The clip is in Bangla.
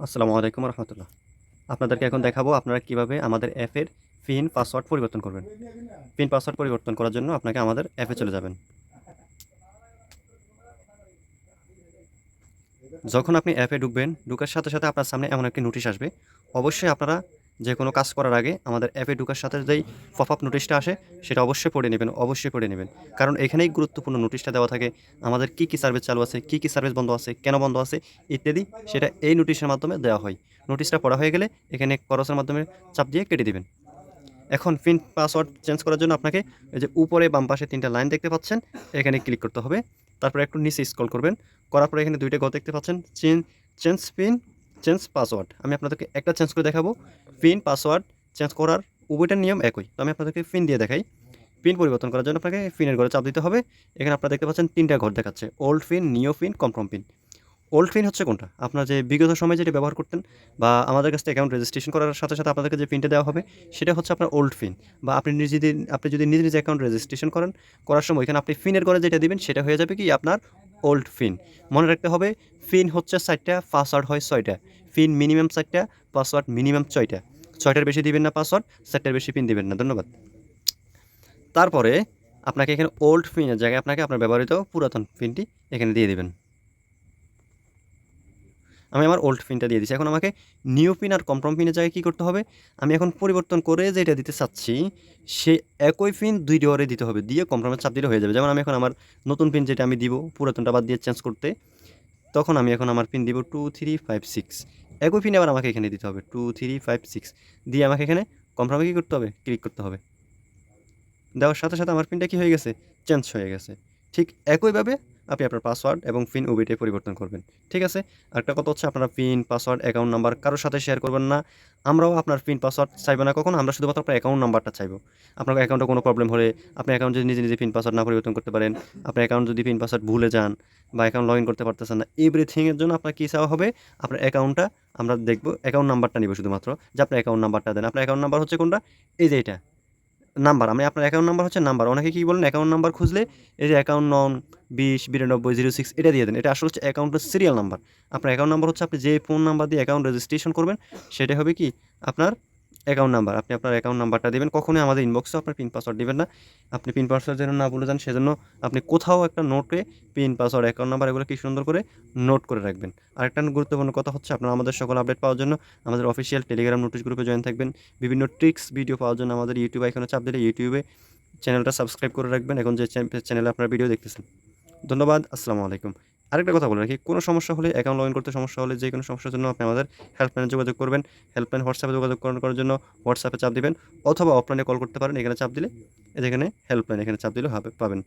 আসসালামু আলাইকুম রহমতুল্লাহ। আপনাদেরকে এখন দেখাবো আপনারা কিভাবে আমাদের অ্যাপের পিন পাসওয়ার্ড পরিবর্তন করবেন। পিন পাসওয়ার্ড পরিবর্তন করার জন্য আপনাকে আমাদের অ্যাপে চলে যাবেন। যখন আপনি অ্যাপে ঢুকবেন, ঢুকার সাথে সাথে আপনার সামনে এমন একটি নোটিশ আসবে। অবশ্যই আপনারা যে কোনো কাজ করার আগে আমাদের অ্যাপে ঢুকার সাথে যেই পপ আপ নোটিশটা আসে সেটা অবশ্যই পড়ে নেবেন, অবশ্যই পড়ে নেবেন। কারণ এখানেই গুরুত্বপূর্ণ নোটিশটা দেওয়া থাকে। আমাদের কী সার্ভিস চালু আছে, কী সার্ভিস বন্ধ আছে, কেন বন্ধ আছে ইত্যাদি সেটা এই নোটিশের মাধ্যমে দেওয়া হয়। নোটিশটা পড়া হয়ে গেলে এখানে ক্রসের মাধ্যমে চাপ দিয়ে কেটে দিবেন। এখন পিন পাসওয়ার্ড চেঞ্জ করার জন্য আপনাকে এই যে উপরে বাম পাশে ৩টা লাইন দেখতে পাচ্ছেন, এখানে ক্লিক করতে হবে। তারপরে একটু নিচে স্ক্রল করবেন। করার পরে এখানে ২টা ঘর দেখতে পাচ্ছেন, চেঞ্জ পিন, চেঞ্জ পাসওয়ার্ড। আমি আপনাদেরকে একটা চেঞ্জ করে দেখাবো। পিন পাসওয়ার্ড চেঞ্জ করার উভয়টার নিয়ম একই। তো আমি আপনাদেরকে পিন দিয়ে দেখাই। পিন পরিবর্তন করার জন্য আপনাকে পিনের ঘরে চাপ দিতে হবে। এখানে আপনারা দেখতে পাচ্ছেন ৩টা ঘর দেখাচ্ছে, old pin, new pin, confirm pin. Old pin হচ্ছে কোনটা? আপনার যে বিগত সময়ে যেটা ব্যবহার করতেন বা আমাদের কাছ থেকে অ্যাকাউন্ট রেজিস্ট্রেশন করার সাথে, সাথে আপনাদেরকে যে পিনটা দেওয়া হবে সেটা হচ্ছে আপনার ওল্ড পিন। বা আপনি যদি নিজে, নিজে অ্যাকাউন্ট রেজিস্ট্রেশন করার সময় এখানে আপনি পিনের ঘরে যেটা দিবেন সেটা হয়ে যাবে কি আপনার ওল্ড পিন। মনে রাখতে হবে পিন হচ্ছে ৪ টা, পাসওয়ার্ড হয় ৬ টা। পিন মিনিমাম ৪ টা, পাসওয়ার্ড মিনিমাম ৬ টা। ৬ টার বেশি দিবেন না পাসওয়ার্ড, ৪ টার বেশি পিন দিবেন না। ধন্যবাদ। তারপরে আপনাকে এখানে ওল্ড পিনের জায়গায় আপনাকে আপনার ব্যবহৃত পুরাতন পিনটি এখানে দিয়ে দিবেন। আমি আমার ওল্ড পিনটা দিয়ে দিচ্ছি। এখন আমাকে নিউ পিন আর কনফার্ম পিনের জায়গায় কী করতে হবে? আমি এখন পরিবর্তন করে যেটা দিতে চাচ্ছি, সে একই পিন ২ ঘরে দিতে হবে। দিয়ে কনফার্মের চাপ দিলে হয়ে যাবে। যেমন আমি এখন আমার নতুন পিন যেটা আমি দিব, পুরাতনটা বাদ দিয়ে চেঞ্জ করতে, তখন আমি এখন আমার পিন দিব 2356। একই পিন আবার আমাকে এখানে দিতে হবে 2356 দিয়ে আমাকে এখানে কনফার্মে কী করতে হবে? ক্লিক করতে হবে। দেওয়ার সাথে, সাথে আমার পিনটা কী হয়ে গেছে? চেঞ্জ হয়ে গেছে। ঠিক একইভাবে আপনি আপনার পাসওয়ার্ড এবং পিন উভয়টাই পরিবর্তন করবেন। ঠিক আছে? আরেকটা কথা হচ্ছে আপনারা পিন, পাসওয়ার্ড, অ্যাকাউন্ট নাম্বার কারো সাথে শেয়ার করবেন না। আমরাও আপনার পিন, পাসওয়ার্ড চাইবো না কখনো। আমরা শুধুমাত্র আপনার অ্যাকাউন্ট নাম্বারটা চাইবো। আপনার অ্যাকাউন্টে কোনো প্রবলেম হলে, আপনি অ্যাকাউন্ট যদি নিজে, নিজে পিন, পাসওয়ার্ড না পরিবর্তন করতে পারেন, আপনার অ্যাকাউন্ট যদি পিন, পাসওয়ার্ড ভুলে যান বা অ্যাকাউন্ট লগইন করতে পারতেছেন না, এভরিথিং এর জন্য আপনার কী চাওয়া হবে? আপনার অ্যাকাউন্টটা আমরা দেখব, অ্যাকাউন্ট নাম্বারটা নিব শুধুমাত্র যে আপনার অ্যাকাউন্ট নাম্বারটা দেন। আপনার অ্যাকাউন্ট নাম্বার হচ্ছে কোনটা? এই যে এটা। নাম্বার, আমি আপনার অ্যাকাউন্ট নাম্বার হচ্ছে নাম্বার। অনেকে কি বলেন অ্যাকাউন্ট নাম্বার খুঁজলে এই যে অ্যাকাউন্ট নং 20 92 06 এটা দিয়ে দেন। এটা আসলে হচ্ছে অ্যাকাউন্টের সিরিয়াল নাম্বার। আপনার অ্যাকাউন্ট নাম্বার হচ্ছে আপনি যে ফোন নাম্বার দিয়ে অ্যাকাউন্ট রেজিস্ট্রেশন করবেন সেটা হবে কি আপনার অ্যাকাউন্ট নাম্বার। আপনি আপনার অ্যাকাউন্ট নাম্বারটা দিবেন। কখনোই আমাদের ইনবক্সেও আপনার পিন পাসওয়ার্ড দিবেন না। আপনি পিন পাসওয়ার্ড যেন না ভুলে যান সেজন্য আপনি কোথাও একটা নোটে পিন পাসওয়ার্ড, অ্যাকাউন্ট নাম্বার এগুলো কি সুন্দর করে নোট করে রাখবেন। আরেকটা গুরুত্বপূর্ণ কথা হচ্ছে আপনারা আমাদের সকল আপডেট পাওয়ার জন্য আমাদের অফিসিয়াল টেলিগ্রাম নোটিশ গ্রুপে জয়েন থাকবেন। বিভিন্ন ট্রিক্স ভিডিও পাওয়ার জন্য আমাদের ইউটিউব আইকনে চাপ দিলে ইউটিউবে চ্যানেলটা সাবস্ক্রাইব করে রাখবেন এখন যে চ্যানেলে আপনারা ভিডিও দেখতেছেন। ধন্যবাদ। আসসালামু আলাইকুম। আরেকটা কথা বলে রাখি, কোনো সমস্যা হলে অ্যাকাউন্ট লগইন করতে সমস্যা হলে যেকোনো সমস্যার জন্য আপনি আমাদের হেল্পলাইনে যোগাযোগ করবেন। হেল্পলাইন হোয়াটসঅ্যাপে যোগাযোগ করার জন্য হোয়াটসঅ্যাপে চাপ দিবেন অথবা অফলাইনে কল করতে পারেন। এখানে চাপ দিলে এই যে এখানে হেল্পলাইন এখানে চাপ দিলেও হবে পাবেন।